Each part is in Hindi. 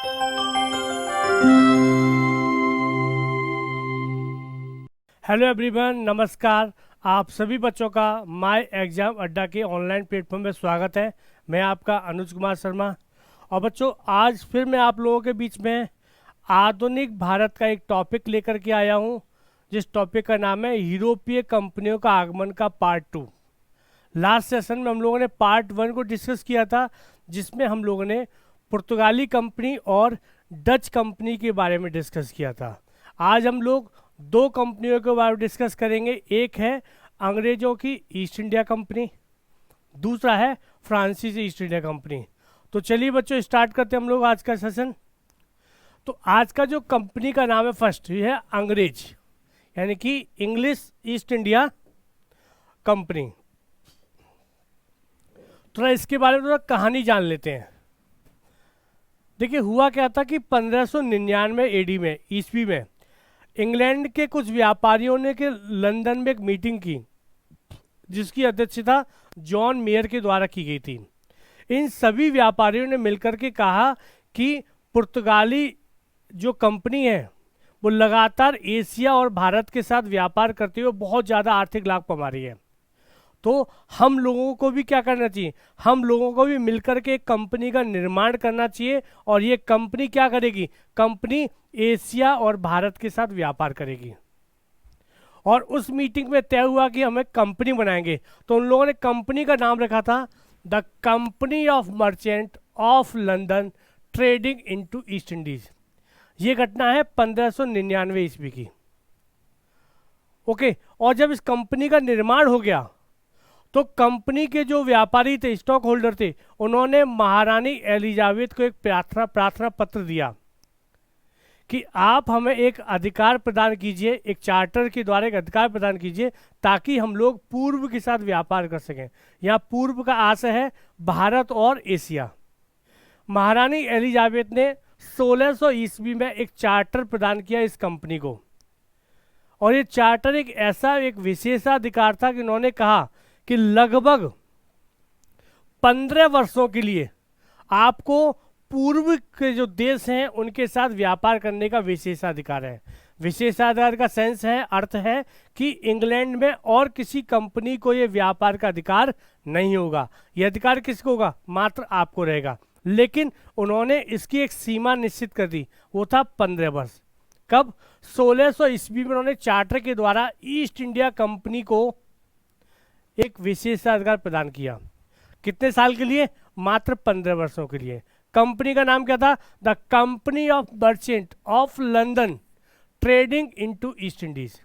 हेलो एवरीवन, नमस्कार। आप सभी बच्चों का माय एग्जाम अड्डा के ऑनलाइन प्लेटफॉर्म में स्वागत है। मैं आपका अनुज कुमार शर्मा। और बच्चों, आज फिर मैं आप लोगों के बीच में आधुनिक भारत का एक टॉपिक लेकर के आया हूं, जिस टॉपिक का नाम है यूरोपीय कंपनियों का आगमन का पार्ट 2। लास्ट सेशन में हम लोगों ने पार्ट 1 को डिस्कस किया था, जिसमें हम लोगों ने पुर्तगाली कंपनी और डच कंपनी के बारे में डिस्कस किया था। आज हम लोग दो कंपनियों के बारे में डिस्कस करेंगे। एक है अंग्रेजों की ईस्ट इंडिया कंपनी, दूसरा है फ्रांसीसी ईस्ट इंडिया कंपनी। तो चलिए बच्चों, स्टार्ट करते हैं हम लोग आज का सेशन। तो आज का जो कंपनी का नाम है फर्स्ट, ये है अंग्रेज, यानी कि इंग्लिश ईस्ट इंडिया कंपनी। थोड़ा इसके बारे में थोड़ा कहानी जान लेते हैं। देखिए, हुआ क्या था कि 1599 एडी में, ईस्वी में, इंग्लैंड के कुछ व्यापारियों ने के लंदन में एक मीटिंग की, जिसकी अध्यक्षता जॉन मेयर के द्वारा की गई थी। इन सभी व्यापारियों ने मिलकर के कहा कि पुर्तगाली जो कंपनी है वो लगातार एशिया और भारत के साथ व्यापार करते हुए बहुत ज़्यादा आर्थिक लाभ कमा रही है। तो हम लोगों को भी क्या करना चाहिए, हम लोगों को भी मिलकर के एक कंपनी का निर्माण करना चाहिए। और ये कंपनी क्या करेगी, कंपनी एशिया और भारत के साथ व्यापार करेगी। और उस मीटिंग में तय हुआ कि हमें कंपनी बनाएंगे। तो उन लोगों ने कंपनी का नाम रखा था the company of merchant of London trading into east Indies. ये घटना है 1599 ईस्वी की। ओके, और जब इस कंपनी का निर्माण हो गया तो कंपनी के जो व्यापारी थे, स्टॉक होल्डर थे, उन्होंने महारानी एलिजाबेथ को एक प्रार्थना पत्र दिया कि आप हमें एक अधिकार प्रदान कीजिए, एक चार्टर के द्वारा एक अधिकार प्रदान कीजिए, ताकि हम लोग पूर्व के साथ व्यापार कर सकें। यहाँ पूर्व का आशय है भारत और एशिया। महारानी एलिजाबेथ ने 1600 ईस्वी में एक चार्टर प्रदान किया इस कंपनी को। और ये चार्टर एक ऐसा एक विशेषाधिकार था कि उन्होंने कहा कि लगभग 15 वर्षों के लिए आपको पूर्व के जो देश हैं उनके साथ व्यापार करने का विशेषाधिकार है। विशेषाधिकार का सेंस है, अर्थ है कि इंग्लैंड में और किसी कंपनी को ये व्यापार का अधिकार नहीं होगा। यह अधिकार किसको होगा, मात्र आपको रहेगा। लेकिन उन्होंने इसकी एक सीमा निश्चित कर दी, वो था 15 वर्ष। कब, 1600 ईस्वी में उन्होंने चार्टर के द्वारा ईस्ट इंडिया कंपनी को एक विशेषाधिकार प्रदान किया। कितने साल के लिए, मात्र 15 वर्षों के लिए। कंपनी का नाम क्या था, the company of merchant of London trading into east Indies.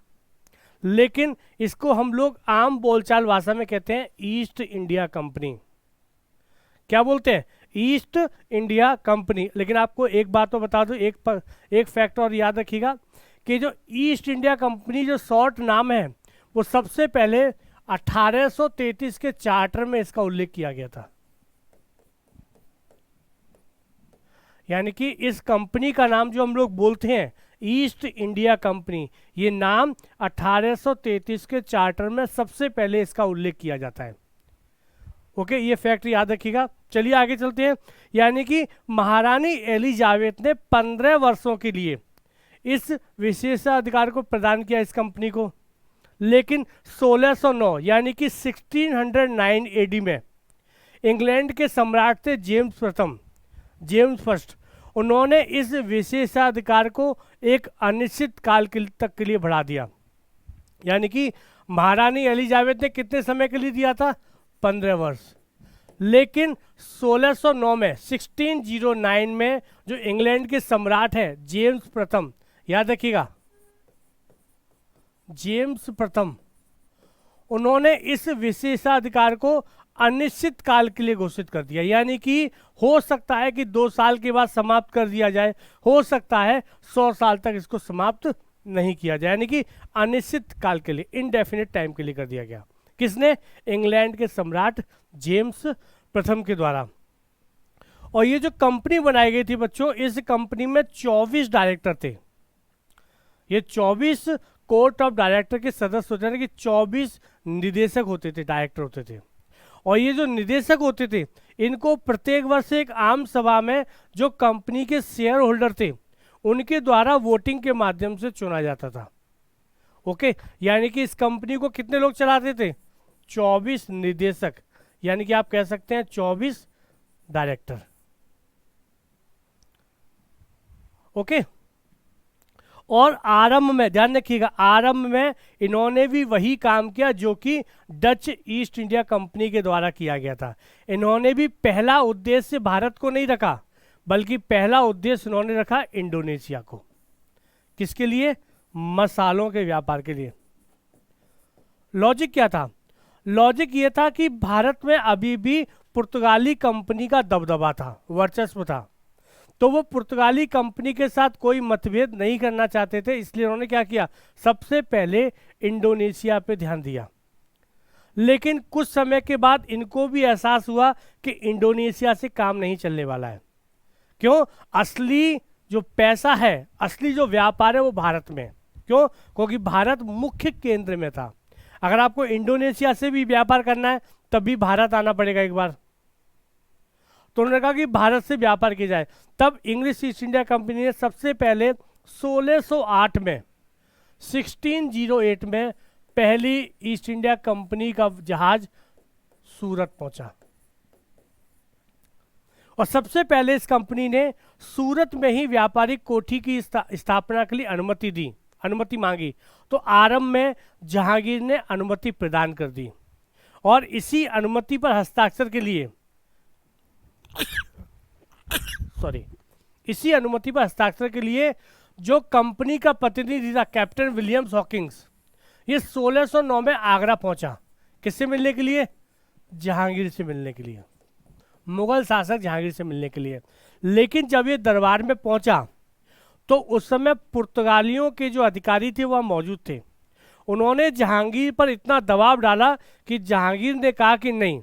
लेकिन इसको हम लोग आम बोलचाल भाषा में कहते हैं ईस्ट इंडिया कंपनी। क्या बोलते हैं, ईस्ट इंडिया कंपनी। लेकिन आपको एक बात तो बता दूं, एक फैक्ट और याद रखिएगा कि जो ईस्ट इंडिया कंपनी जो शॉर्ट नाम है, वो सबसे पहले 1833 के चार्टर में इसका उल्लेख किया गया था। यानी कि इस कंपनी का नाम जो हम लोग बोलते हैं ईस्ट इंडिया कंपनी, ये नाम 1833 के चार्टर में सबसे पहले इसका उल्लेख किया जाता है। ओके, ये फैक्ट याद रखिएगा। चलिए आगे चलते हैं। यानी कि महारानी एलिजाबेथ ने 15 वर्षों के लिए इस विशेषाधिकार को प्रदान किया इस कंपनी को। लेकिन 1609 यानी कि 1609 एडी में इंग्लैंड के सम्राट थे जेम्स फर्स्ट, उन्होंने इस विशेषाधिकार को एक अनिश्चित काल तक के लिए बढ़ा दिया। यानी कि महारानी एलिजाबेथ ने कितने समय के लिए दिया था, 15 वर्ष। लेकिन 1609 में 1609 में जो इंग्लैंड के सम्राट हैं जेम्स प्रथम, याद रखिएगा जेम्स प्रथम, उन्होंने इस विशेषाधिकार को अनिश्चित काल के लिए घोषित कर दिया। यानी कि हो सकता है कि 2 साल के बाद समाप्त कर दिया जाए, हो सकता है 100 साल तक इसको समाप्त नहीं किया जाए। यानी कि अनिश्चित काल के लिए, इनडेफिनिट टाइम के लिए कर दिया गया। किसने, इंग्लैंड के सम्राट जेम्स प्रथम के द्वारा। और ये जो कंपनी बनाई गई थी बच्चों, इस कंपनी में 24 डायरेक्टर थे। ये 24 कोर्ट ऑफ डायरेक्टर के सदस्य होते हैं कि 24 निदेशक होते थे, डायरेक्टर होते थे। और ये जो निदेशक होते थे, इनको प्रत्येक वर्ष एक आम सभा में जो कंपनी के शेयर होल्डर थे उनके द्वारा वोटिंग के माध्यम से चुना जाता था। ओके, यानी कि इस कंपनी को कितने लोग चलाते थे? 24 निदेशक, यानी कि आप कह सकते हैं 24 डायरेक्टर। ओके, और आरंभ में ध्यान रखिएगा, आरंभ में इन्होंने भी वही काम किया जो कि डच ईस्ट इंडिया कंपनी के द्वारा किया गया था। इन्होंने भी पहला उद्देश्य भारत को नहीं रखा, बल्कि पहला उद्देश्य इन्होंने रखा इंडोनेशिया को। किसके लिए? मसालों के व्यापार के लिए। लॉजिक क्या था? लॉजिक ये था कि भारत में अभी भी पुर्तगाली कंपनी का दबदबा था, वर्चस्व था, तो वो पुर्तगाली कंपनी के साथ कोई मतभेद नहीं करना चाहते थे। इसलिए उन्होंने क्या किया? सबसे पहले इंडोनेशिया पे ध्यान दिया। लेकिन कुछ समय के बाद इनको भी एहसास हुआ कि इंडोनेशिया से काम नहीं चलने वाला है। क्यों? असली जो पैसा है, असली जो व्यापार है वो भारत में है। क्यों? क्योंकि भारत मुख्य केंद्र में था। अगर आपको इंडोनेशिया से भी व्यापार करना है तब भी भारत आना पड़ेगा एक बार। तो उन्होंने कहा कि भारत से व्यापार किया जाए। तब इंग्लिश ईस्ट इंडिया कंपनी ने सबसे पहले 1608 में 1608 में पहली ईस्ट इंडिया कंपनी का जहाज सूरत पहुंचा, और सबसे पहले इस कंपनी ने सूरत में ही व्यापारिक कोठी की स्थापना के लिए अनुमति मांगी। तो आरंभ में जहांगीर ने अनुमति प्रदान कर दी, और इसी अनुमति पर हस्ताक्षर के लिए इसी अनुमति पर हस्ताक्षर के लिए जो कंपनी का प्रतिनिधि था कैप्टन विलियम्स हॉकिंस, ये 1609 में आगरा पहुंचा। किससे मिलने के लिए? जहांगीर से मिलने के लिए, मुगल शासक जहांगीर से मिलने के लिए। लेकिन जब ये दरबार में पहुंचा तो उस समय पुर्तगालियों के जो अधिकारी थे वह मौजूद थे। उन्होंने जहांगीर पर इतना दबाव डाला कि जहांगीर ने कहा कि नहीं,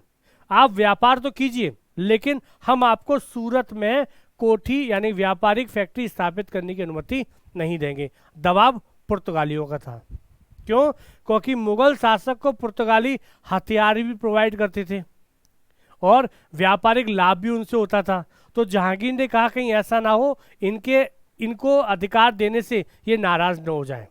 आप व्यापार तो कीजिए, लेकिन हम आपको सूरत में कोठी यानी व्यापारिक फैक्ट्री स्थापित करने की अनुमति नहीं देंगे। दबाव पुर्तगालियों का था। क्यों? क्योंकि मुगल शासक को पुर्तगाली हथियार भी प्रोवाइड करते थे और व्यापारिक लाभ भी उनसे होता था। तो जहांगीर ने कहा कहीं ऐसा ना हो इनको अधिकार देने से ये नाराज न हो जाए।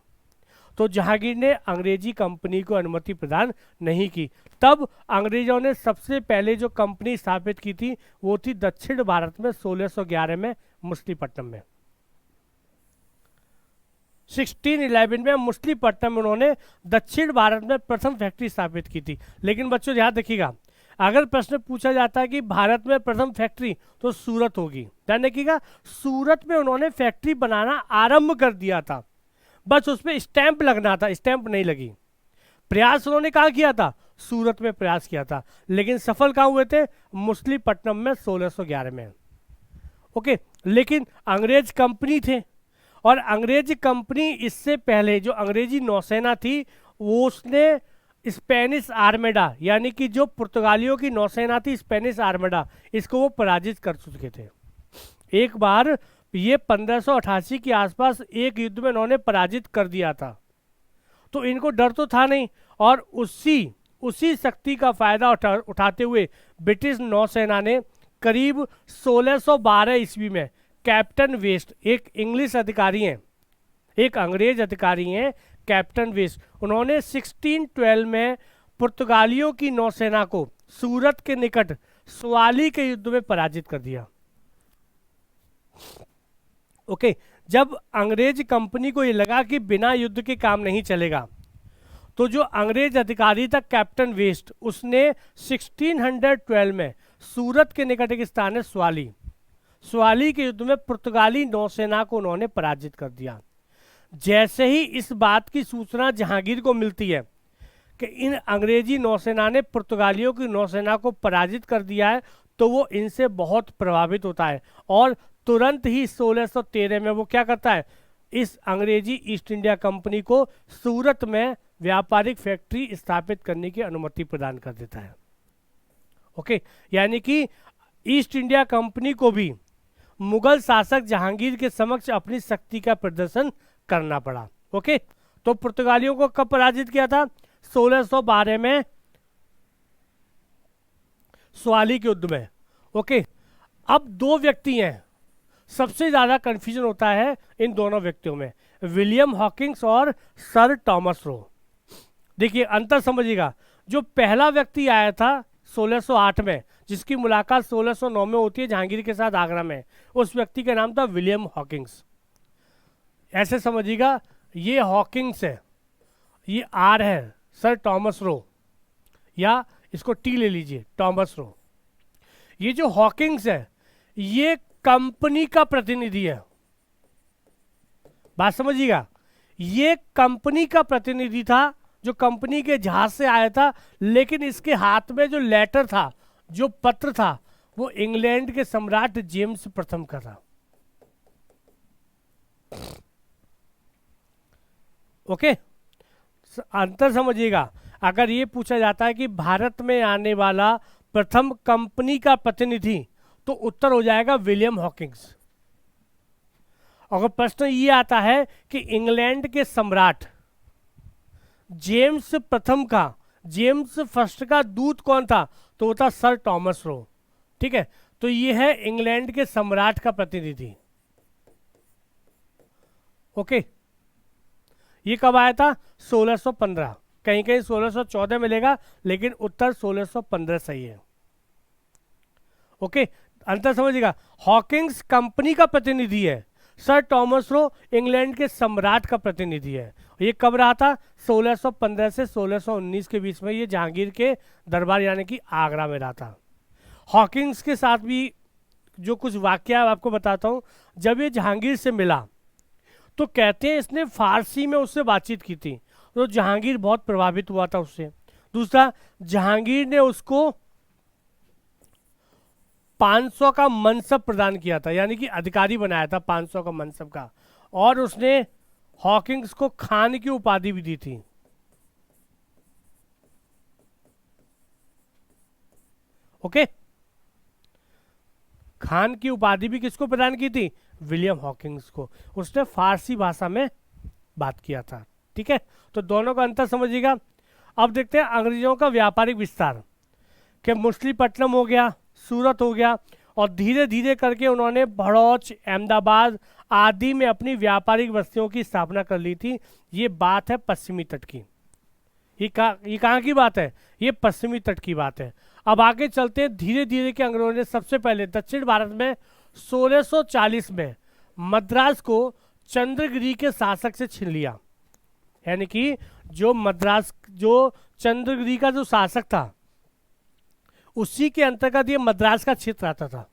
तो जहांगीर ने अंग्रेजी कंपनी को अनुमति प्रदान नहीं की। तब अंग्रेजों ने सबसे पहले जो कंपनी स्थापित की थी वो थी दक्षिण भारत में 1611 में मछलीपट्टनम में। 1611 में मछलीपट्टनम में उन्होंने दक्षिण भारत में प्रथम फैक्ट्री स्थापित की थी। लेकिन बच्चों ध्यान रखिएगा, अगर प्रश्न पूछा जाता है कि भारत में प्रथम फैक्ट्री तो सूरत होगी। ध्यान रखिएगा, सूरत में उन्होंने फैक्ट्री बनाना आरंभ कर दिया था, बस उस पर स्टैंप लगना था, स्टैंप नहीं लगी। प्रयास उन्होंने कहाँ किया था? सूरत में प्रयास किया था। लेकिन सफल कहाँ हुए थे? मछलीपट्टनम में 1611 में। ओके, लेकिन अंग्रेज कंपनी थे, और अंग्रेज कंपनी इससे पहले जो अंग्रेजी नौसेना थी वो उसने स्पेनिश आर्मेडा, यानी कि जो पुर्तगालियों की नौसेना थी स्पेनिश आर्मेडा, इसको वो पराजित कर चुके थे। एक बार ये 1588 के आसपास एक युद्ध में इन्होंने पराजित कर दिया था। तो इनको डर तो था नहीं, और उसी शक्ति का फायदा उठाते हुए ब्रिटिश नौसेना ने करीब 1612 ईस्वी में कैप्टन वेस्ट, एक इंग्लिश अधिकारी हैं, एक अंग्रेज अधिकारी हैं कैप्टन वेस्ट, उन्होंने 1612 में पुर्तगालियों की नौसेना को सूरत के निकट स्वाली के युद्ध में पराजित कर दिया। ओके, जब अंग्रेज कंपनी को ये लगा कि बिना युद्ध के काम नहीं चलेगा, तो जो अंग्रेज अधिकारी था कैप्टन वेस्ट, उसने 1612 में सूरत के निकट एक स्थान है स्वाली के युद्ध में पुर्तगाली नौसेना को उन्होंने पराजित कर दिया। जैसे ही इस बात की सूचना जहांगीर को मिलती है कि इन अंग्रेजी नौसेना ने पुर्तगालियों की नौसेना को पराजित कर दिया है, तो वो इनसे बहुत प्रभावित होता है, और तुरंत ही 1613 में वो क्या करता है? इस अंग्रेजी ईस्ट इंडिया कंपनी को सूरत में व्यापारिक फैक्ट्री स्थापित करने की अनुमति प्रदान कर देता है। ओके, यानी कि ईस्ट इंडिया कंपनी को भी मुगल शासक जहांगीर के समक्ष अपनी शक्ति का प्रदर्शन करना पड़ा। ओके, तो पुर्तगालियों को कब पराजित किया था? 1612 में स्वाली के युद्ध में। ओके, अब दो व्यक्ति हैं, सबसे ज्यादा कंफ्यूजन होता है इन दोनों व्यक्तियों में, विलियम हॉकिंग्स और सर टॉमस रो। देखिए अंतर समझिएगा, जो पहला व्यक्ति आया था 1608 में, जिसकी मुलाकात 1609 में होती है जहांगीर के साथ आगरा में, उस व्यक्ति का नाम था विलियम हॉकिंग्स। ऐसे समझिएगा, ये हॉकिंग्स है, ये आर है, सर टॉमस रो, या इसको टी ले लीजिए, टॉमस रो। ये जो हॉकिंग्स है ये कंपनी का प्रतिनिधि है, बात समझिएगा, ये कंपनी का प्रतिनिधि था जो कंपनी के जहाज से आया था, लेकिन इसके हाथ में जो लेटर था, जो पत्र था, वो इंग्लैंड के सम्राट जेम्स प्रथम का था। ओके, अंतर समझिएगा। अगर ये पूछा जाता है कि भारत में आने वाला प्रथम कंपनी का प्रतिनिधि, तो उत्तर हो जाएगा विलियम हॉकिंग्स। अगर प्रश्न ये आता है कि इंग्लैंड के सम्राट जेम्स प्रथम का, जेम्स फर्स्ट का दूत कौन था, तो वो था सर टॉमस रो। ठीक है, तो ये है इंग्लैंड के सम्राट का प्रतिनिधि। ओके, ये कब आया था, 1615, कहीं कहीं 1614 मिलेगा, लेकिन उत्तर 1615 सही है। ओके, अंतर समझिएगा, हॉकिंग्स कंपनी का प्रतिनिधि है, सर टॉमस रो इंग्लैंड के सम्राट का प्रतिनिधि है। ये कब रहा था, 1615 से 1619 के बीच में, ये जहांगीर के दरबार यानी कि आगरा में रहा था। हॉकिंग्स के साथ भी जो कुछ वाकया आपको बताता हूँ। जब ये जहांगीर से मिला तो कहते हैं इसने फारसी में उससे बातचीत की थी, तो जहांगीर बहुत प्रभावित हुआ था उससे। दूसरा, जहांगीर ने उसको 500 का मनसब प्रदान किया था, यानी कि अधिकारी बनाया था 500 का मनसब का, और उसने हॉकिंग्स को खान की उपाधि भी दी थी। ओके, खान की उपाधि भी किसको प्रदान की थी, विलियम हॉकिंग्स को। उसने फारसी भाषा में बात किया था। ठीक है, तो दोनों का अंतर समझिएगा। अब देखते हैं अंग्रेजों का व्यापारिक विस्तार, कि मछलीपट्टनम हो गया, सूरत हो गया, और धीरे धीरे करके उन्होंने भड़ौच, अहमदाबाद आदि में अपनी व्यापारिक बस्तियों की स्थापना कर ली थी। ये बात है पश्चिमी तट की। ये कहाँ की बात है, ये पश्चिमी तट की बात है। अब आगे चलते हैं, धीरे धीरे के अंग्रेजों ने सबसे पहले दक्षिण भारत में 1640 में मद्रास को चंद्रगिरी के शासक से छीन लिया। यानी कि जो चंद्रगिरी का जो शासक था, उसी के अंतर्गत ये मद्रास का क्षेत्र आता था।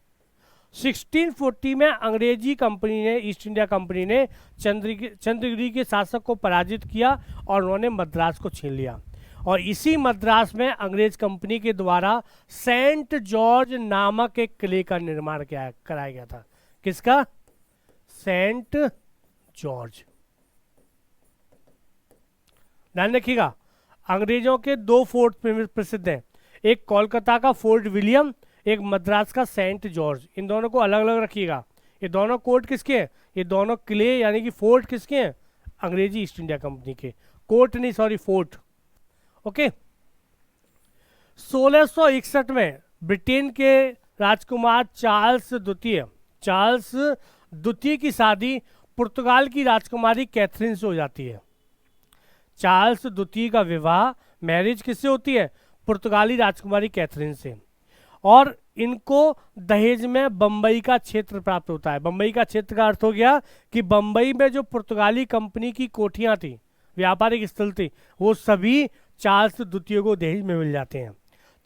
1640 में अंग्रेजी कंपनी ने, ईस्ट इंडिया कंपनी ने चंद्रगिरी के शासक को पराजित किया और उन्होंने मद्रास को छीन लिया। और इसी मद्रास में अंग्रेज कंपनी के द्वारा सेंट जॉर्ज नामक एक किले का निर्माण कराया गया था। किसका, सेंट जॉर्ज। ध्यान रखिएगा, अंग्रेजों के दो फोर्ट प्रसिद्ध हैं, एक कोलकाता का फोर्ट विलियम, एक मद्रास का सेंट जॉर्ज। इन दोनों को अलग अलग रखिएगा। ये दोनों कोर्ट किसके हैं, ये दोनों किले यानी कि फोर्ट किसके हैं, अंग्रेजी ईस्ट इंडिया कंपनी के। कोर्ट नहीं, सॉरी, फोर्ट। ओके, 1661 में ब्रिटेन के राजकुमार चार्ल्स द्वितीय की शादी पुर्तगाल की राजकुमारी कैथरीन से हो जाती है। चार्ल्स द्वितीय का विवाह, मैरिज किससे होती है, पुर्तगाली राजकुमारी कैथरीन से। और इनको दहेज में बंबई का क्षेत्र प्राप्त होता है। बंबई का क्षेत्र का अर्थ हो गया कि बंबई में जो पुर्तगाली कंपनी की कोठियां थी, व्यापारिक स्थल थी, वो सभी चार्ल्स द्वितीय को दहेज में मिल जाते हैं।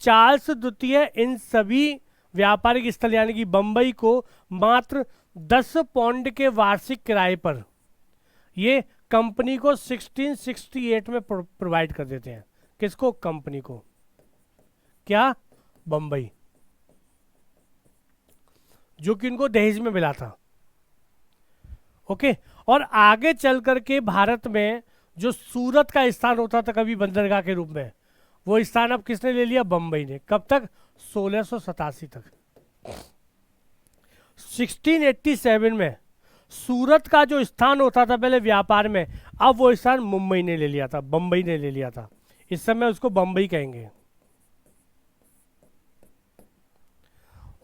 चार्ल्स द्वितीय इन सभी व्यापारिक स्थल यानी कि बंबई को मात्र 10 पौंड के वार्षिक किराए पर ये कंपनी को 1668 में प्रोवाइड कर देते हैं। किसको, कंपनी को। क्या, बंबई, जो कि इनको दहेज में मिला था। ओके, और आगे चल करके भारत में जो सूरत का स्थान होता था कभी बंदरगाह के रूप में, वो स्थान अब किसने ले लिया, बंबई ने। कब तक, 1687 तक। 1687 में सूरत का जो स्थान होता था पहले व्यापार में, अब वो स्थान मुंबई ने ले लिया था, बंबई ने ले लिया था। इस समय उसको बंबई कहेंगे।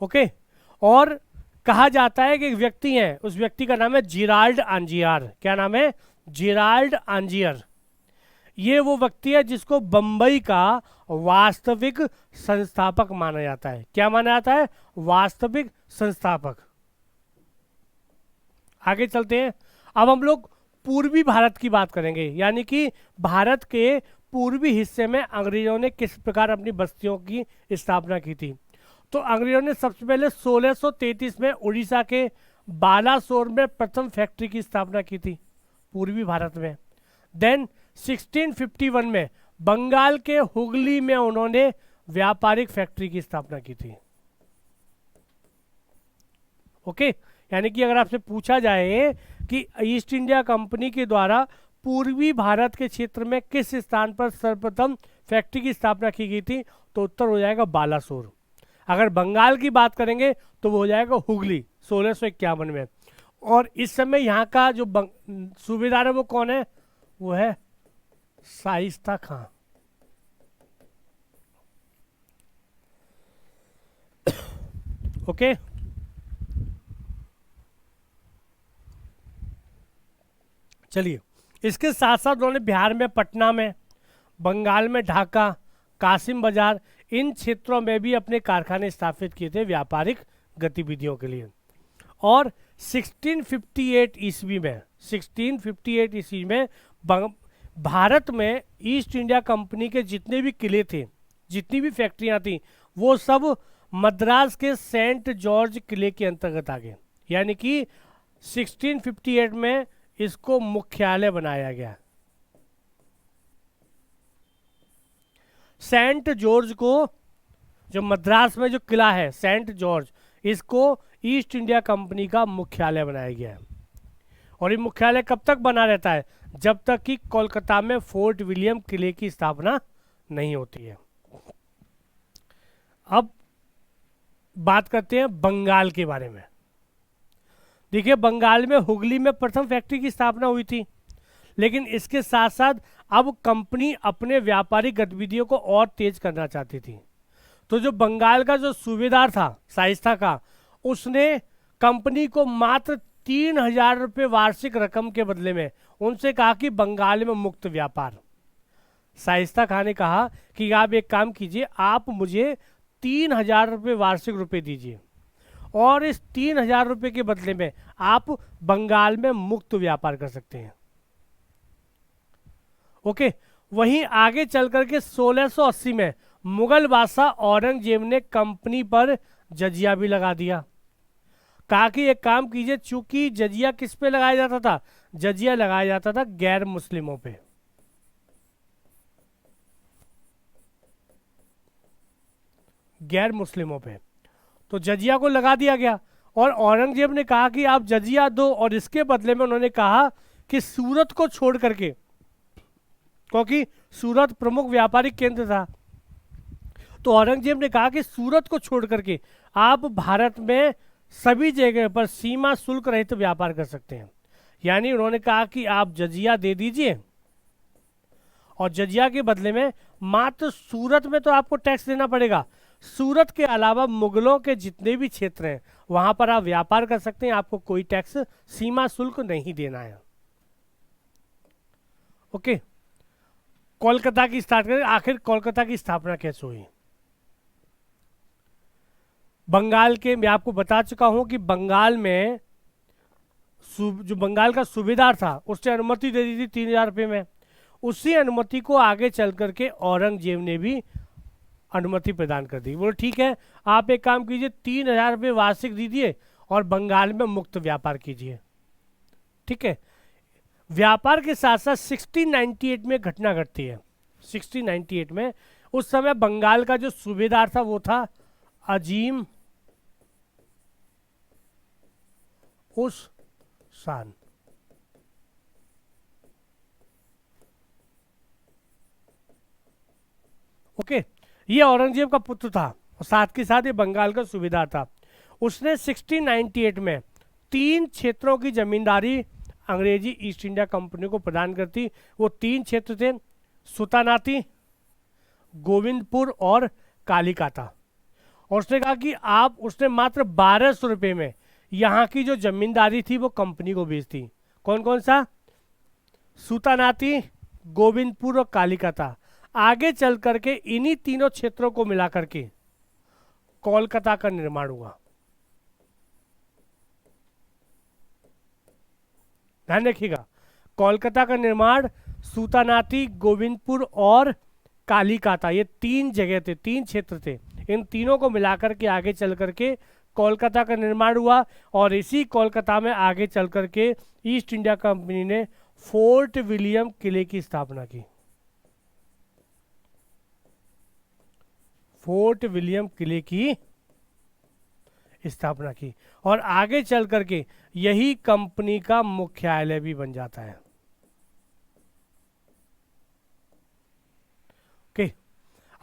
ओके। और कहा जाता है कि एक व्यक्ति है, उस व्यक्ति का नाम है जिराल्ड आंजियर। क्या नाम है? जिराल्ड आंजियर। ये वो व्यक्ति है जिसको बंबई का वास्तविक संस्थापक माना जाता है। क्या माना जाता है? वास्तविक संस्थापक। आगे चलते हैं। अब हम लोग पूर्वी भारत की बात करेंगे, यानी कि भारत के पूर्वी हिस्से में अंग्रेजों ने किस प्रकार अपनी बस्तियों की स्थापना की थी। तो अंग्रेजों ने सबसे पहले 1633 में उड़ीसा के बालासोर में प्रथम फैक्ट्री की स्थापना की थी पूर्वी भारत में। देन 1651 में बंगाल के हुगली में उन्होंने व्यापारिक फैक्ट्री की स्थापना की थी। ओके, यानी कि अगर आपसे पूछा जाए कि ईस्ट इंडिया कंपनी के द्वारा पूर्वी भारत के क्षेत्र में किस स्थान पर सर्वप्रथम फैक्ट्री की स्थापना की गई थी, तो उत्तर हो जाएगा बालासोर। अगर बंगाल की बात करेंगे तो वो हो जाएगा हुगली 1651 में। और इस समय यहाँ का जो सूबेदार है वो कौन है? वो है शाइस्ता खां। ओके, चलिए। इसके साथ साथ उन्होंने बिहार में पटना में, बंगाल में ढाका, कासिम बाजार, इन क्षेत्रों में भी अपने कारखाने स्थापित किए थे व्यापारिक गतिविधियों के लिए। और 1658 ईस्वी में भारत में ईस्ट इंडिया कंपनी के जितने भी किले थे, जितनी भी फैक्ट्रियां थी, वो सब मद्रास के सेंट जॉर्ज किले के अंतर्गत आ गए। यानी कि 1658 में इसको मुख्यालय बनाया गया। सेंट जॉर्ज को, जो मद्रास में जो किला है सेंट जॉर्ज, इसको ईस्ट इंडिया कंपनी का मुख्यालय बनाया गया है। और ये मुख्यालय कब तक बना रहता है? जब तक कि कोलकाता में फोर्ट विलियम किले की स्थापना नहीं होती है। अब बात करते हैं बंगाल के बारे में। देखिए, बंगाल में हुगली में प्रथम फैक्ट्री की स्थापना हुई थी, लेकिन इसके साथ साथ अब कंपनी अपने व्यापारिक गतिविधियों को और तेज करना चाहती थी। तो जो बंगाल का जो सूबेदार था शाइस्ता का, उसने कंपनी को मात्र 3000 रुपये वार्षिक रकम के बदले में उनसे कहा कि बंगाल में मुक्त व्यापार। शाइस्ता खान ने कहा कि आप एक काम कीजिए, आप मुझे 3000 रुपये वार्षिक रुपये दीजिए और इस 3000 रुपये के बदले में आप बंगाल में मुक्त व्यापार कर सकते हैं। ओके, वहीं आगे चल करके 1680 में मुगल बादशाह औरंगजेब ने कंपनी पर जजिया भी लगा दिया। कहा कि एक काम कीजिए, चूंकि जजिया किस पे लगाया जाता था? जजिया लगाया जाता था गैर मुस्लिमों पे। गैर मुस्लिमों पे तो जजिया को लगा दिया गया। और औरंगजेब ने कहा कि आप जजिया दो, और इसके बदले में उन्होंने कहा कि सूरत को छोड़ करके, क्योंकि सूरत प्रमुख व्यापारिक केंद्र था, तो औरंगजेब ने कहा कि सूरत को छोड़ करके आप भारत में सभी जगह पर सीमा शुल्क रहित व्यापार कर सकते हैं। यानी उन्होंने कहा कि आप जजिया दे दीजिए और जजिया के बदले में मात्र सूरत में तो आपको टैक्स देना पड़ेगा, सूरत के अलावा मुगलों के जितने भी क्षेत्र हैं वहां पर आप व्यापार कर सकते हैं, आपको कोई टैक्स सीमा शुल्क नहीं देना है। ओके, कोलकाता की स्टार्ट करें। आखिर कोलकाता की स्थापना कैसे हुई? बंगाल के, मैं आपको बता चुका हूं कि बंगाल में जो बंगाल का सूबेदार था उसने अनुमति दे दी थी 3000 रुपये में। उसी अनुमति को आगे चल करके औरंगजेब ने भी अनुमति प्रदान कर दी। बोले ठीक है, आप एक काम कीजिए, 3000 रुपये वार्षिक दीजिए और बंगाल में मुक्त व्यापार कीजिए। ठीक है, व्यापार के साथ साथ 1698 में घटना घटती है। 1698 में उस समय बंगाल का जो सूबेदार था वो था अजीम उस शान। ओके, ये औरंगजेब का पुत्र था और साथ के साथ ये बंगाल का सूबेदार था। उसने 1698 में 3 क्षेत्रों की जमींदारी अंग्रेजी ईस्ट इंडिया कंपनी को प्रदान करती। वो 3 क्षेत्र थे, सुतानाती, गोविंदपुर और कालिकाता। और उसने कहा कि आप, उसने मात्र 1200 रुपये में यहाँ की जो जमींदारी थी वो कंपनी को बेच दी। कौन कौन सा? सूतानाती, गोविंदपुर और कालिकता। आगे चल करके इन्हीं तीनों क्षेत्रों को मिला करके कोलकाता का निर्माण हुआ। ध्यान रखिएगा, कोलकाता का निर्माण सूतानाती, गोविंदपुर और कालिकाता, ये 3 जगह थे, 3 क्षेत्र थे। इन तीनों को मिलाकर के आगे चल करके कोलकाता का निर्माण हुआ। और इसी कोलकाता में आगे चल करके ईस्ट इंडिया कंपनी ने फोर्ट विलियम किले की स्थापना की। फोर्ट विलियम किले की स्थापना की और आगे चल करके यही कंपनी का मुख्यालय भी बन जाता है। ओके,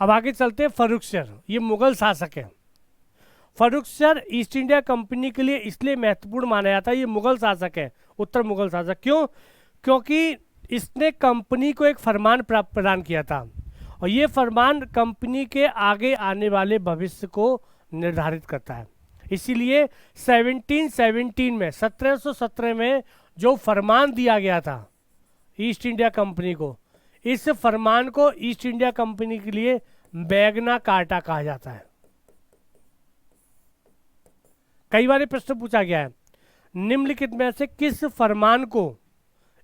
अब आगे चलते हैं। फर्रुखशर, ये मुगल शासक है। फर्रुखशर ईस्ट इंडिया कंपनी के लिए इसलिए महत्वपूर्ण माना जाता है, ये मुगल शासक है, उत्तर मुगल शासक। क्यों? क्योंकि इसने कंपनी को एक फरमान प्रदान किया था और ये फरमान कंपनी के आगे आने वाले भविष्य को निर्धारित करता है। इसीलिए 1717 में, 1717 में जो फरमान दिया गया था ईस्ट इंडिया कंपनी को, इस फरमान को ईस्ट इंडिया कंपनी के लिए मैग्ना कार्टा कहा जाता है। कई बार प्रश्न पूछा गया है, निम्नलिखित में से किस फरमान को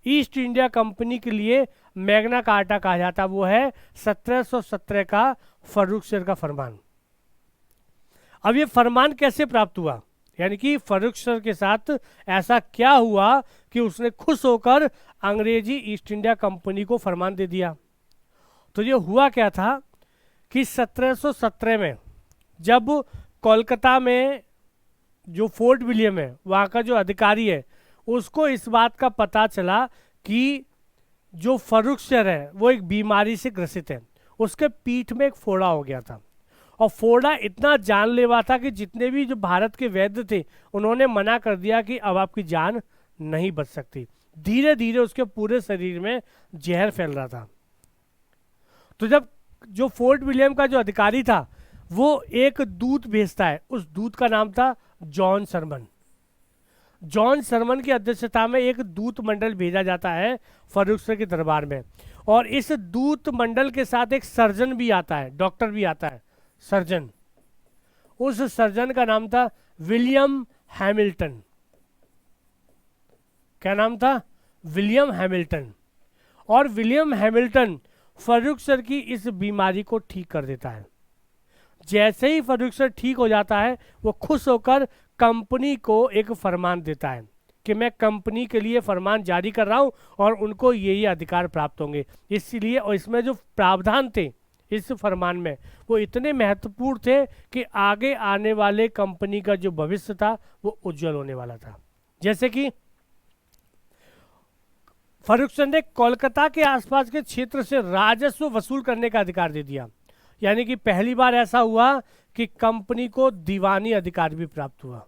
ईस्ट इंडिया कंपनी के लिए मैग्ना कार्टा कहा जाता है? वो है 1717 का फर्रुखशर का फरमान। अब ये फरमान कैसे प्राप्त हुआ, यानी कि फर्रुखशर के साथ ऐसा क्या हुआ कि उसने खुश होकर अंग्रेजी ईस्ट इंडिया कंपनी को फरमान दे दिया? तो ये हुआ क्या था कि 1717 में जब कोलकाता में जो फोर्ट विलियम है, वहाँ का जो अधिकारी है, उसको इस बात का पता चला कि जो फर्रुखशर है वो एक बीमारी से ग्रसित है। उसके पीठ में एक फोड़ा हो गया था और फोड़ा इतना जानलेवा था कि जितने भी जो भारत के वैद्य थे उन्होंने मना कर दिया कि अब आपकी जान नहीं बच सकती। धीरे धीरे उसके पूरे शरीर में जहर फैल रहा था। तो जब जो फोर्ट विलियम का जो अधिकारी था वो एक दूत भेजता है, उस दूत का नाम था जॉन शरमन। जॉन शरमन की अध्यक्षता में एक दूत मंडल भेजा जाता है फर्रुखशर के दरबार में और इस दूत मंडल के साथ एक सर्जन भी आता है, डॉक्टर भी आता है, सर्जन। उस सर्जन का नाम था विलियम हैमिल्टन। क्या नाम था? William Hamilton. और विलियम हैमिल्टन फर्रुखशर की इस बीमारी को ठीक कर देता है। जैसे ही फर्रुखशर ठीक हो जाता है वो खुश होकर कंपनी को एक फरमान देता है कि मैं कंपनी के लिए फरमान जारी कर रहा हूं और उनको ये अधिकार प्राप्त होंगे। इसलिए, और इसमें जो प्रावधान थे इस फरमान में वो इतने महत्वपूर्ण थे कि आगे आने वाले कंपनी का जो भविष्य था वो उज्जवल होने वाला था। जैसे कि फर्रुखशर ने कोलकाता के आसपास के क्षेत्र से राजस्व वसूल करने का अधिकार दे दिया। यानी कि पहली बार ऐसा हुआ कि कंपनी को दीवानी अधिकार भी प्राप्त हुआ।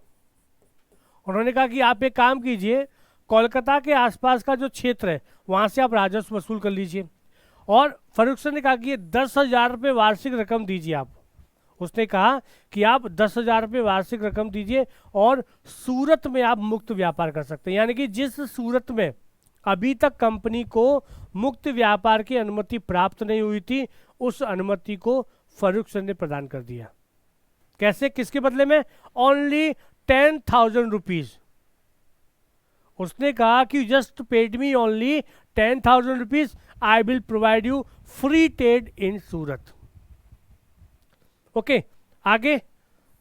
उन्होंने कहा कि आप एक काम कीजिए, कोलकाता के आसपास का जो क्षेत्र है वहां से आप राजस्व वसूल कर लीजिए। और फर्रुखशर ने कहा कि 10,000 रुपये वार्षिक रकम दीजिए आप। उसने कहा कि आप 10,000 रुपये वार्षिक रकम दीजिए और सूरत में आप मुक्त व्यापार कर सकते हैं। यानी कि जिस सूरत में अभी तक कंपनी को मुक्त व्यापार की अनुमति प्राप्त नहीं हुई थी, उस अनुमति को फर्रुखशर ने प्रदान कर दिया। कैसे? किसके बदले में? Only 10,000 rupees. उसने कहा कि just paid me only 10,000 rupees, I will provide you free trade in Surat. Okay, आगे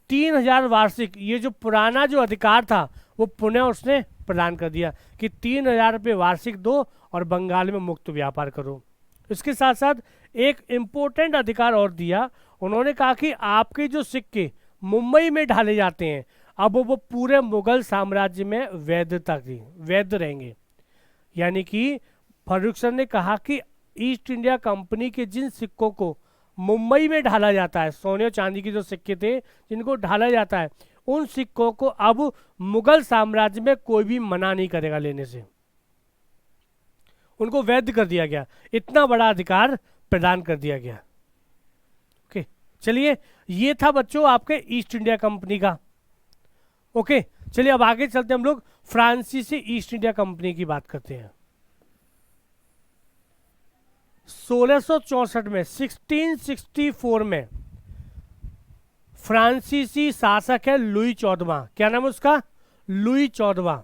3,000 वार्षिक, ये जो पुराना जो अधिकार था वो पुनः उसने प्रदान कर दिया कि 3,000 रुपये वार्षिक दो और बंगाल में मुक्त व्यापार करो। इसके साथ साथ एक इम्पोर्टेंट अधिकार और दिया। उन्होंने कहा कि आपके जो सिक्के मुंबई में ढाले जाते हैं अब वो पूरे मुगल साम्राज्य में वैधता की वैध रहेंगे। यानी कि फर्रुखशर ने कहा कि ईस्ट इंडिया कंपनी के जिन सिक्कों को मुंबई में ढाला जाता है, सोने और चांदी के जो सिक्के थे जिनको ढाला जाता है, उन सिक्कों को अब मुगल साम्राज्य में कोई भी मना नहीं करेगा लेने से। उनको वैध कर दिया गया, इतना बड़ा अधिकार प्रदान कर दिया गया। ओके, चलिए, ये था बच्चों आपके ईस्ट इंडिया कंपनी का। ओके, चलिए अब आगे चलते हम लोग फ्रांसीसी ईस्ट इंडिया कंपनी की बात करते हैं। 1664 में, 1664 में फ्रांसीसी शासक है लुई 14वां। क्या नाम है उसका? लुई 14वां।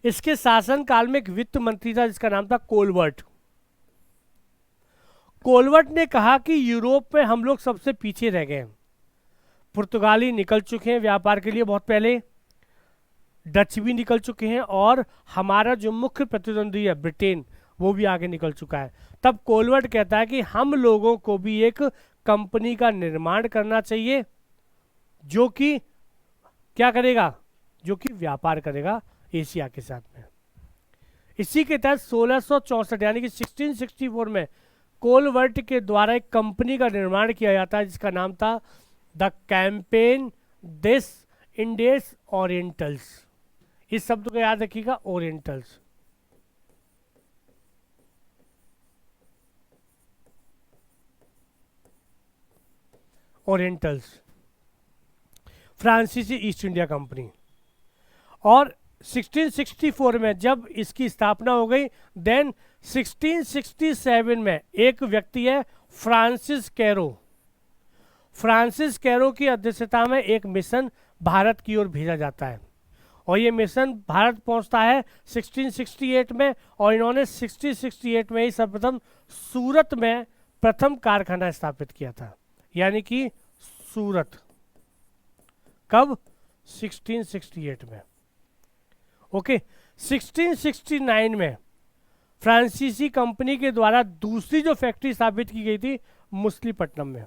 इसके शासन काल में एक वित्त मंत्री था जिसका नाम था कोलवर्ट। कोलवर्ट ने कहा कि यूरोप में हम लोग सबसे पीछे रह गए हैं। पुर्तगाली निकल चुके हैं व्यापार के लिए बहुत पहले, डच भी निकल चुके हैं, और हमारा जो मुख्य प्रतिद्वंदी है ब्रिटेन, वो भी आगे निकल चुका है। तब कोलवर्ट कहता है कि हम लोगों को भी एक कंपनी का निर्माण करना चाहिए जो कि क्या करेगा? जो कि व्यापार करेगा एशिया के साथ में। इसी के तहत 1664 यानी कि 1664 में कोलवर्ट के द्वारा एक कंपनी का निर्माण किया जाता है जिसका नाम था द कैंपेन देस इंडेस ओरिएंटल्स। इस शब्द को याद रखिएगा, ओरिएंटल्स। ओरिएंटल्स, फ्रांसीसी ईस्ट इंडिया कंपनी। और 1664 में जब इसकी स्थापना हो गई, देन 1667 में एक व्यक्ति है फ्रांसिस कैरो। फ्रांसिस कैरो की अध्यक्षता में एक मिशन भारत की ओर भेजा जाता है, और ये मिशन भारत पहुंचता है 1668 में, और इन्होंने 1668 में ही सर्वप्रथम सूरत में प्रथम कारखाना स्थापित किया था। यानी कि सूरत कब? 1668 में। ओके, 1669 में फ्रांसीसी कंपनी के द्वारा दूसरी जो फैक्ट्री स्थापित की गई थी मछलीपट्टनम में।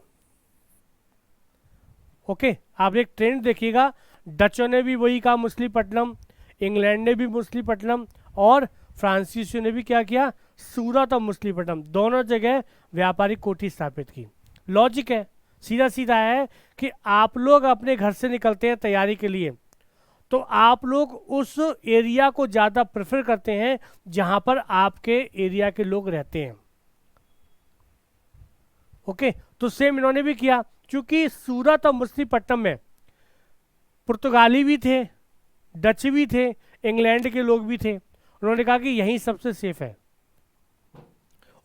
ओके, आप एक ट्रेंड देखिएगा, डचों ने भी वही कहा मछलीपट्टनम, इंग्लैंड ने भी मछलीपट्टनम, और फ्रांसीसियों ने भी क्या किया? सूरत और मछलीपट्टनम दोनों जगह व्यापारिक कोठी स्थापित की। लॉजिक है, सीधा सीधा है कि आप लोग अपने घर से निकलते हैं तैयारी के लिए, तो आप लोग उस एरिया को ज़्यादा प्रेफर करते हैं जहां पर आपके एरिया के लोग रहते हैं। ओके, तो सेम इन्होंने भी किया, क्योंकि सूरत और मछलीपट्टनम में पुर्तगाली भी थे, डच भी थे, इंग्लैंड के लोग भी थे। उन्होंने कहा कि यही सबसे सेफ है।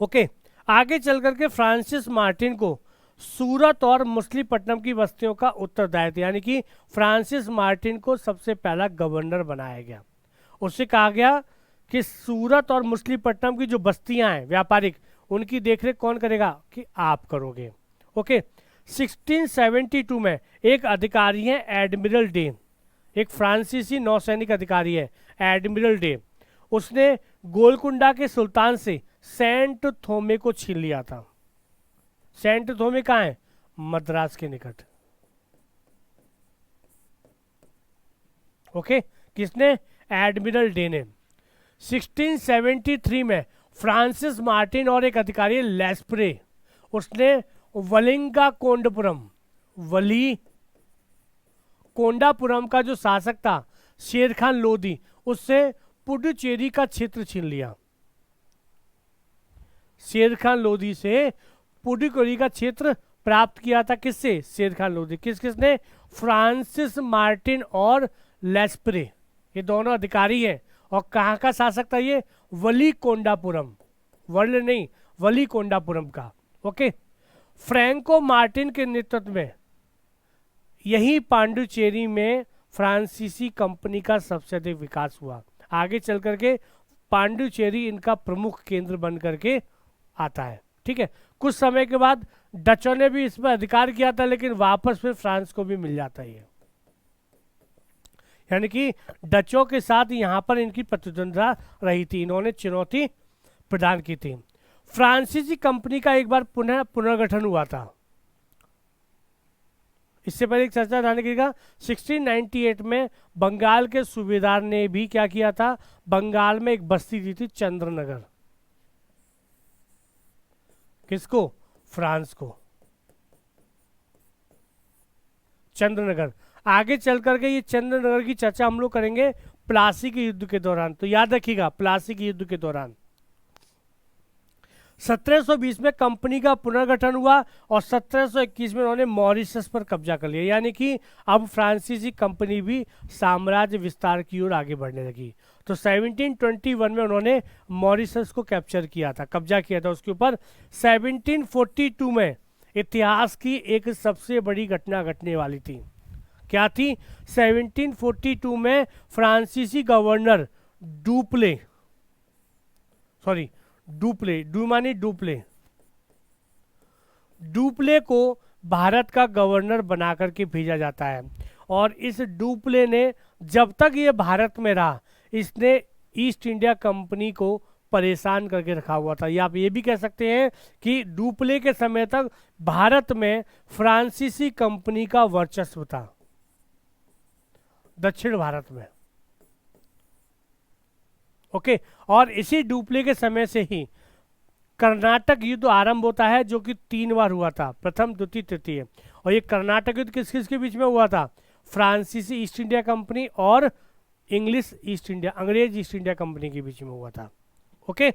ओके, आगे चल करके फ्रांसिस मार्टिन को सूरत और मछलीपट्टनम की बस्तियों का उत्तरदायित्व, यानी कि फ्रांसिस मार्टिन को सबसे पहला गवर्नर बनाया गया। उससे कहा गया कि सूरत और मछलीपट्टनम की जो बस्तियां हैं व्यापारिक, उनकी देखरेख कौन करेगा? कि आप करोगे। ओके, 1672 में एक अधिकारी है एडमिरल डे, एक फ्रांसीसी नौसैनिक अधिकारी है एडमिरल डे। उसने गोलकुंडा के सुल्तान से सेंट थोमे को छीन लिया था। सेंट थोमे कहाँ है? मद्रास के निकट। ओके, किसने? एडमिरल डे ने। 1673 में फ्रांसिस मार्टिन और एक अधिकारी लेस्प्रे, उसने वलिंगा कोंडापुरम, वली कोंडापुरम का जो शासक था शेर खान लोदी, उससे पुडुचेरी का क्षेत्र छीन लिया। शेर खान लोदी से पुडुचेरी का क्षेत्र प्राप्त किया था। किससे? शेर खान लोदी। किसने? फ्रांसिस मार्टिन और लेस्प्रे, ये दोनों अधिकारी हैं। और कहाँ का शासक था ये? वली कोंडापुरम, वर्ल्ड नहीं, वली कोंडापुरम का। ओके, फ्रैंको मार्टिन के नेतृत्व में यही पांडुचेरी में फ्रांसीसी कंपनी का सबसे अधिक विकास हुआ। आगे चल करके पांडुचेरी इनका प्रमुख केंद्र बन करके आता है। ठीक है, कुछ समय के बाद डचों ने भी इस पर अधिकार किया था, लेकिन वापस फिर फ्रांस को भी मिल जाता है। यानी कि डचों के साथ यहाँ पर इनकी प्रतिद्वंद्विता रही थी, इन्होंने चुनौती प्रदान की थी। फ्रांसीसी कंपनी का एक बार पुनर्गठन हुआ था। इससे पहले एक चर्चा जाने की 1698 में बंगाल के सूबेदार ने भी क्या किया था? बंगाल में एक बस्ती दी थी चंद्रनगर। किसको? फ्रांस को, चंद्रनगर। आगे चल करके ये चंद्रनगर की चर्चा हम लोग करेंगे प्लासी के युद्ध के दौरान, तो याद रखिएगा प्लासी के युद्ध के दौरान। 1720 में कंपनी का पुनर्गठन हुआ और 1721 में उन्होंने मॉरिशस पर कब्जा कर लिया, यानी कि अब फ्रांसीसी कंपनी भी साम्राज्य विस्तार की ओर आगे बढ़ने लगी। तो 1721 में उन्होंने मॉरिशस को कैप्चर किया था, कब्जा किया था उसके ऊपर। 1742 में इतिहास की एक सबसे बड़ी घटना घटने वाली थी। क्या थी? 1742 में फ्रांसीसी गवर्नर डुप्ले, डुप्ले को भारत का गवर्नर बना करके भेजा जाता है। और इस डुप्ले ने जब तक ये भारत में रहा, इसने ईस्ट इंडिया कंपनी को परेशान करके रखा हुआ था। या आप ये भी कह सकते हैं कि डुप्ले के समय तक भारत में फ्रांसीसी कंपनी का वर्चस्व था, दक्षिण भारत में। ओके, और इसी डुप्ले के समय से ही कर्नाटक युद्ध आरंभ होता है, जो कि 3 बार हुआ था, प्रथम, द्वितीय, तृतीय। और ये कर्नाटक युद्ध किस किस के बीच में हुआ था? फ्रांसीसी ईस्ट इंडिया कंपनी और इंग्लिश ईस्ट इंडिया, अंग्रेज ईस्ट इंडिया कंपनी के बीच में हुआ था। ओके,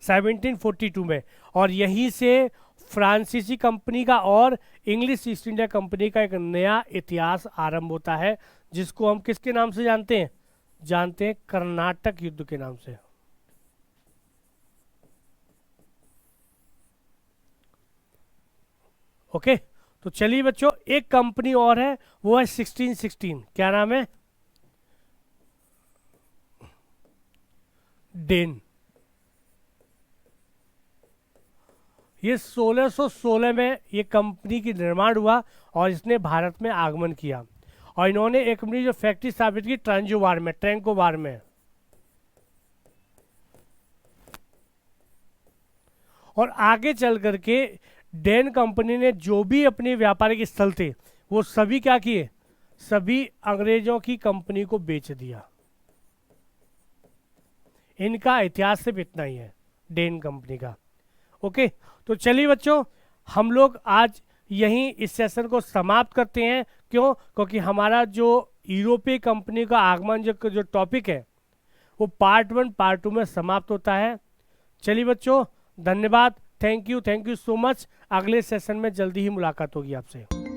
1742 में। और यहीं से फ्रांसीसी कंपनी का और इंग्लिश ईस्ट इंडिया कंपनी का एक नया इतिहास आरंभ होता है, जिसको हम किसके नाम से जानते हैं? कर्नाटक युद्ध के नाम से। ओके, तो चलिए बच्चों, एक कंपनी और है, वो है 1616। क्या नाम है? डेन। ये 1616 में ये कंपनी की निर्माण हुआ और इसने भारत में आगमन किया। और इन्होंने एक अपनी जो फैक्ट्री स्थापित की ट्रैंकोबार में। और आगे चल करके डेन कंपनी ने जो भी अपने व्यापारिक स्थल थे, वो सभी क्या किए? सभी अंग्रेजों की कंपनी को बेच दिया। इनका इतिहास सिर्फ इतना ही है, डेन कंपनी का। ओके, तो चलिए बच्चों, हम लोग आज यहीं इस सेशन को समाप्त करते हैं। क्यों? क्योंकि हमारा जो यूरोपीय कंपनी का आगमन जो टॉपिक है, वो पार्ट 1 पार्ट 2 में समाप्त होता है। चलिए बच्चों, धन्यवाद, थैंक यू सो मच। अगले सेशन में जल्दी ही मुलाकात होगी आपसे।